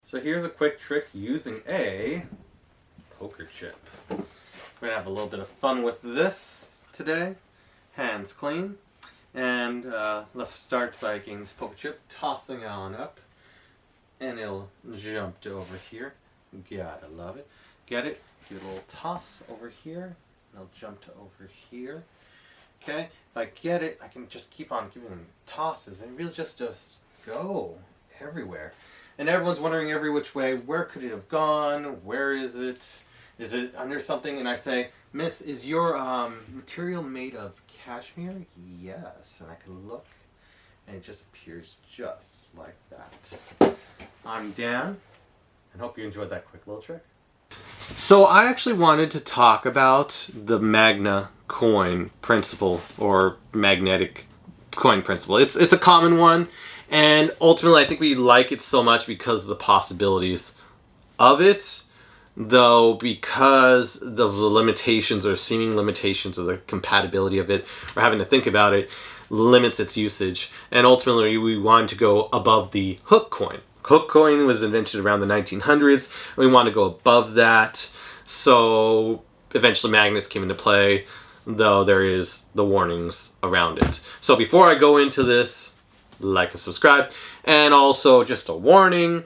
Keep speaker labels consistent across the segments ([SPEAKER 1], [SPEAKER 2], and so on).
[SPEAKER 1] So here's a quick trick using a poker chip. We're going to have a little bit of fun with this today. Hands clean. And let's start by getting this poker chip, tossing on up. And it'll jump to over here. Gotta love it. Get it? Give it a little toss over here. And it'll jump to over here. Okay? If I get it, I can just keep on giving tosses and really just go everywhere. And everyone's wondering every which way, where could it have gone? Where is it? Is it under something? And I say, Miss, is your material made of cashmere? Yes. And I can look, and it just appears just like that. I'm Dan, and hope you enjoyed that quick little trick. So I actually wanted to talk about the Magna coin principle, or magnetic coin principle. It's a common one. And ultimately, I think we like it so much because of the possibilities of it, though because of the limitations or seeming limitations of the compatibility of it, or having to think about it, limits its usage. And ultimately, we wanted to go above the hook coin. Hook coin was invented around the 1900s, and we want to go above that. So eventually magnets came into play, though there is the warnings around it. So before I go into this, like and subscribe. And also just a warning,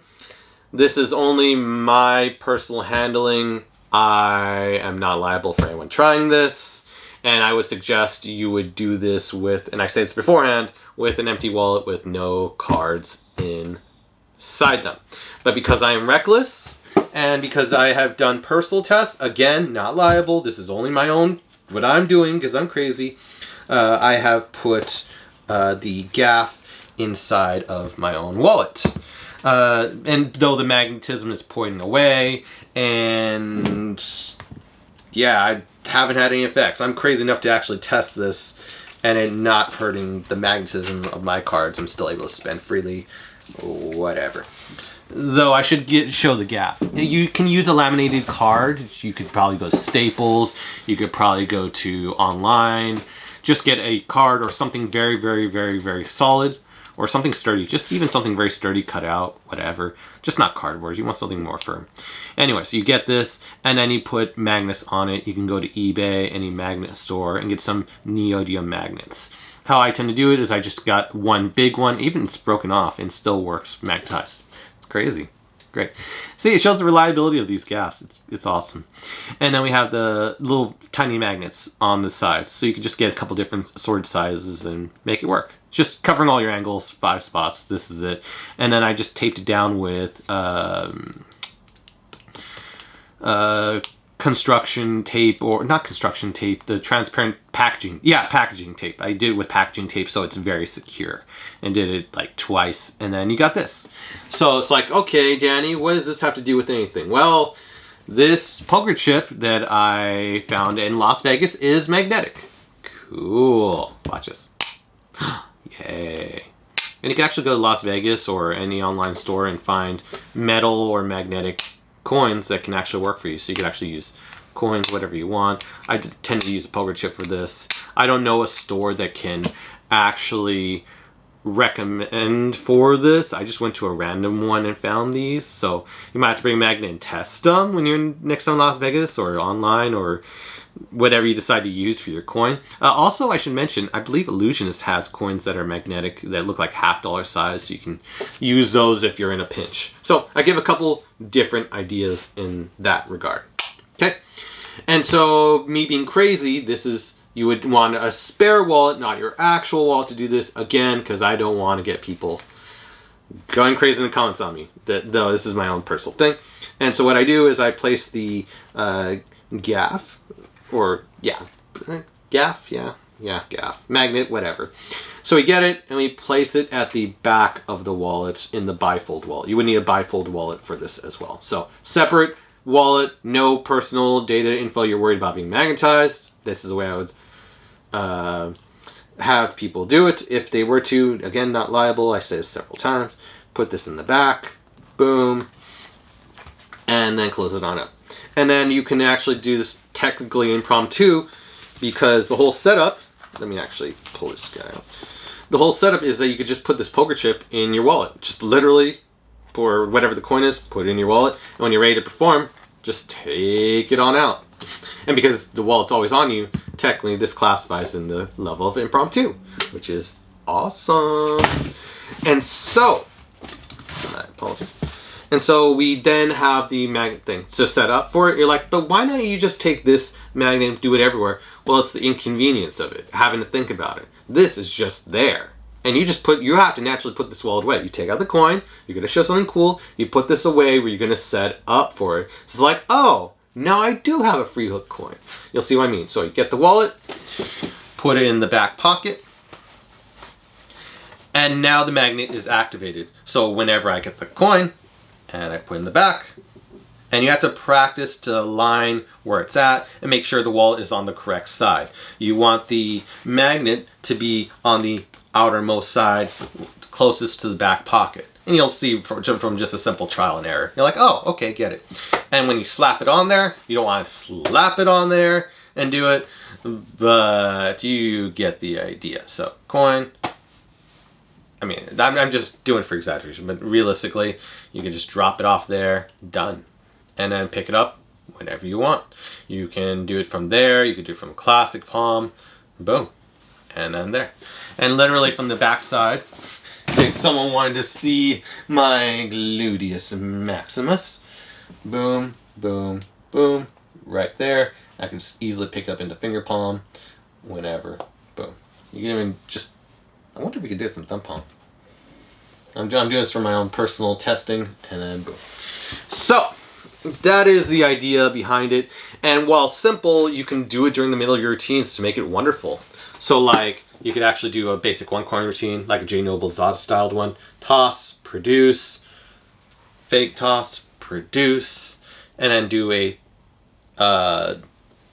[SPEAKER 1] this is only my personal handling. I am not liable for anyone trying this, and I would suggest you would do this with, and I say this beforehand, with an empty wallet with no cards inside them. But because I am reckless, and because I have done personal tests, again, not liable, this is only my own, what I'm doing, because I'm crazy, I have put the gaff inside of my own wallet. And though the magnetism is pointing away, and yeah, I haven't had any effects. I'm crazy enough to actually test this, and it not hurting the magnetism of my cards. I'm still able to spend freely, whatever. Though I should show the gaff. You can use a laminated card. You could probably go to Staples. You could probably go to online. Just get a card or something very, very, very, very solid. Or something sturdy, just even something very sturdy, cut out, whatever. Just not cardboard, you want something more firm. Anyway, so you get this, and then you put magnets on it. You can go to eBay, any magnet store, and get some neodymium magnets. How I tend to do it is I just got one big one, even it's broken off, and still works magnetized. It's crazy. Great. See, it shows the reliability of these gaffs. It's awesome. And then we have the little tiny magnets on the sides. So you can just get a couple different sword sizes and make it work. Just covering all your angles, 5 spots. This is it. And then I just taped it down with construction tape, or not construction tape, the transparent packaging. Yeah, packaging tape. I did it with packaging tape, so it's very secure. And did it like twice, and then you got this. So it's like, okay, Danny, what does this have to do with anything? Well, this poker chip that I found in Las Vegas is magnetic. Cool. Watch this. Yay. And you can actually go to Las Vegas or any online store and find metal or magnetic coins that can actually work for you. So you can actually use coins, whatever you want. I tend to use a poker chip for this. I don't know a store that can actually recommend for this. I just went to a random one and found these. So you might have to bring a magnet and test them when you're next time in Las Vegas, or online, or whatever you decide to use for your coin. Also, I should mention, I believe Illusionist has coins that are magnetic that look like $half size, so you can use those if you're in a pinch. So I give a couple different ideas in that regard. Okay, and so me being crazy, this is, you would want a spare wallet, not your actual wallet, to do this, again, because I don't want to get people going crazy in the comments on me, though this is my own personal thing. And so what I do is I place the gaff, or gaff, gaff, magnet, whatever. So we get it, and we place it at the back of the wallet in the bifold wallet. You would need a bifold wallet for this as well. So separate wallet, no personal data info you're worried about being magnetized. This is the way I would have people do it if they were to. Again, not liable. I say this several times. Put this in the back, boom, and then close it on up. And then you can actually do this technically impromptu, because the whole setup, let me actually pull this guy out. The whole setup is that you could just put this poker chip in your wallet. Just literally or whatever the coin is, put it in your wallet, and when you're ready to perform, just take it on out. And because the wallet's always on you, technically this classifies in the level of impromptu, which is awesome. And so, my apologies. And so we then have the magnet thing. So set up for it, you're like, but why not you just take this magnet and do it everywhere? Well, it's the inconvenience of it, having to think about it. This is just there. And you have to naturally put this wallet away. You take out the coin, you're gonna show something cool, you put this away where you're gonna set up for it. So it's like, oh, now I do have a free hook coin. You'll see what I mean. So you get the wallet, put it in the back pocket, and now the magnet is activated. So whenever I get the coin, and I put it in the back, and you have to practice to align where it's at and make sure the wallet is on the correct side. You want the magnet to be on the outermost side, closest to the back pocket. And you'll see from just a simple trial and error. You're like, oh, okay, get it. And when you slap it on there, you don't want to slap it on there and do it, but you get the idea. So coin. I mean, I'm just doing it for exaggeration, but realistically, you can just drop it off there, done. And then pick it up whenever you want. You can do it from there, you can do it from classic palm, boom, and then there. And literally from the back side, if someone wanted to see my gluteus maximus, boom, boom, boom, right there. I can just easily pick up into finger palm, whenever, boom. You can even just, I wonder if we could do it from thumb palm. I'm doing this for my own personal testing, and then boom. So, that is the idea behind it. And while simple, you can do it during the middle of your routines to make it wonderful. So like, you could actually do a basic one coin routine, like a J. Noble Zada styled one. Toss, produce, fake toss, produce, and then do a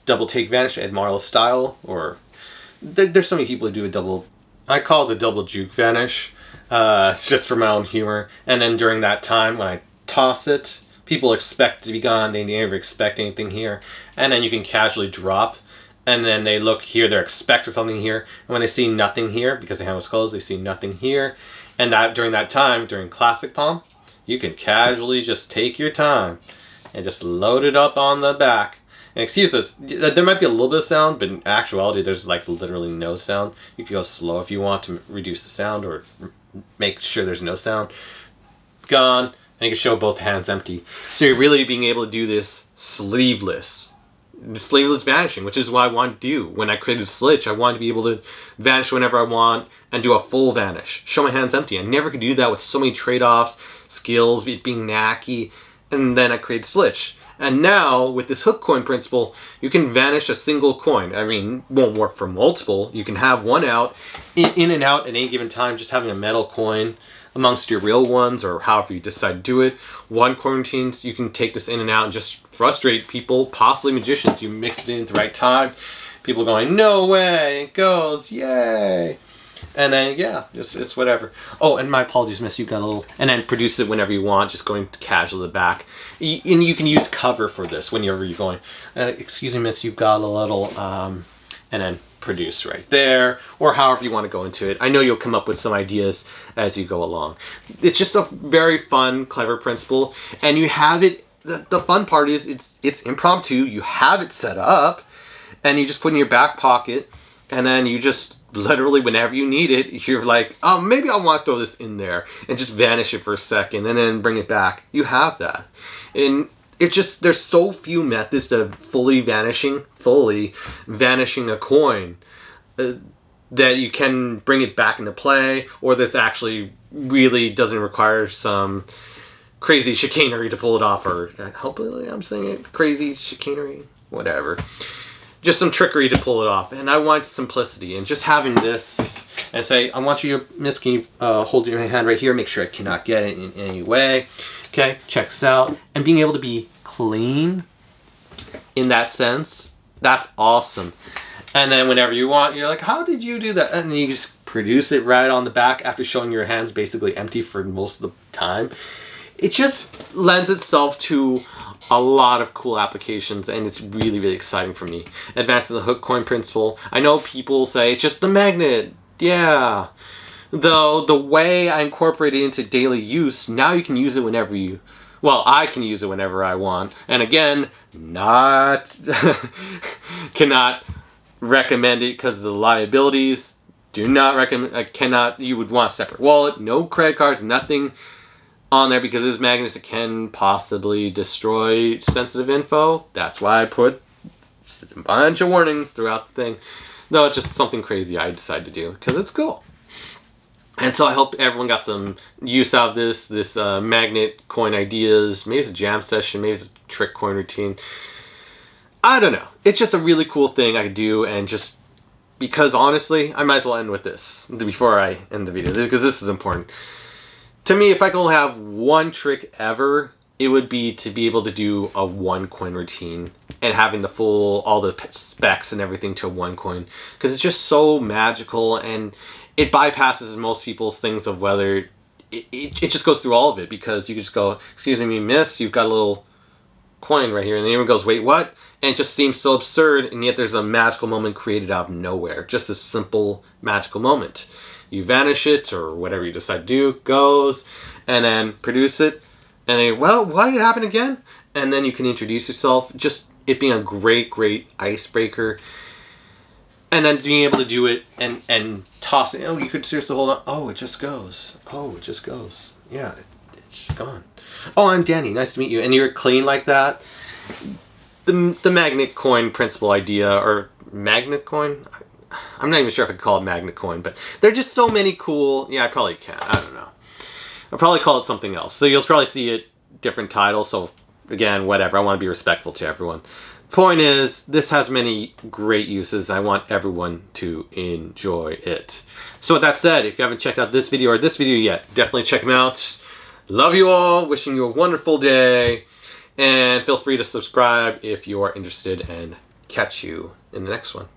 [SPEAKER 1] double take vanish, Ed Marlowe style, or there's so many people who do a double, I call it the double juke vanish, just for my own humor. And then during that time, when I toss it, people expect it to be gone, they never expect anything here. And then you can casually drop, and then they look here, they're expecting something here. And when they see nothing here, because the hand was closed, they see nothing here. And that during that time, during classic palm, you can casually just take your time and just load it up on the back. And excuse us, there might be a little bit of sound, but in actuality, there's like literally no sound. You can go slow if you want to reduce the sound or make sure there's no sound. Gone. And you can show both hands empty. So you're really being able to do this sleeveless. Sleeveless vanishing, which is what I want to do. When I created Slitch, I wanted to be able to vanish whenever I want and do a full vanish. Show my hands empty. I never could do that with so many trade-offs, skills, being knacky. And then I created Slitch. And now, with this hook coin principle, you can vanish a single coin. I mean, it won't work for multiple. You can have one out, in and out at any given time, just having a metal coin amongst your real ones, or however you decide to do it. One coin routines, you can take this in and out and just frustrate people, possibly magicians. You mix it in at the right time. People going, no way, it goes, yay. And then, yeah, it's whatever. Oh, and my apologies, miss, you got a little... And then produce it whenever you want, just going casual to the back. And you can use cover for this whenever you're going, excuse me, miss, you've got a little... and then produce right there, or however you want to go into it. I know you'll come up with some ideas as you go along. It's just a very fun, clever principle. And you have it... The fun part is it's impromptu. You have it set up, and you just put it in your back pocket, and then you just... literally whenever you need it, you're like, oh, maybe I want to throw this in there and just vanish it for a second and then bring it back. You have that. And it's just, there's so few methods to fully vanishing a coin that you can bring it back into play, or this actually really doesn't require some crazy chicanery to pull it off, or hopefully I'm saying it, crazy chicanery, whatever. Just some trickery to pull it off. And I want simplicity. And just having this and say, I want you, miss, can you hold your hand right here? Make sure I cannot get it in any way. Okay, check this out. And being able to be clean in that sense, that's awesome. And then whenever you want, you're like, how did you do that? And you just produce it right on the back after showing your hands basically empty for most of the time. It just lends itself to a lot of cool applications, and it's really, really exciting for me. Advancing the hook coin principle. I know people say, it's just the magnet. Yeah.
[SPEAKER 2] Though the way I incorporate it into daily use, now you can use it whenever you... Well, I can use it whenever I want. And again, not... cannot recommend it because of the liabilities. Do not recommend... I cannot... You would want a separate wallet. No credit cards. Nothing on there because this magnets can possibly destroy sensitive info. That's why I put a bunch of warnings throughout the thing. No, it's just something crazy I decided to do because it's cool. And so I hope everyone got some use out of this magnet coin ideas. Maybe it's a jam session, maybe it's a trick coin routine. I don't know. It's just a really cool thing I could do, and just because honestly, I might as well end with this before I end the video because this is important. To me, if I could only have one trick ever, it would be to be able to do a one coin routine and having the full, all the specs and everything to a one coin. Because it's just so magical and it bypasses most people's things of whether, it just goes through all of it because you can just go, excuse me, miss, you've got a little coin right here. And then everyone goes, wait, what? And it just seems so absurd, and yet there's a magical moment created out of nowhere. Just a simple magical moment. You vanish it, or whatever you decide to do, goes, and then produce it. And then, well, what happened again? And then you can introduce yourself. Just it being a great, great icebreaker. And then being able to do it and toss it. Oh, you could seriously hold on. Oh, it just goes. Oh, it just goes. Yeah, it's just gone. Oh, I'm Danny. Nice to meet you. And you're clean like that. The magnet coin principle idea, or magnet coin? I'm not even sure if I could call it magnet coin, but there are just so many cool... Yeah, I probably can. I don't know. I'll probably call it something else. So you'll probably see it different titles. So again, whatever. I want to be respectful to everyone. The point is, this has many great uses. I want everyone to enjoy it. So with that said, if you haven't checked out this video or this video yet, definitely check them out. Love you all. Wishing you a wonderful day. And feel free to subscribe if you are interested, and catch you in the next one.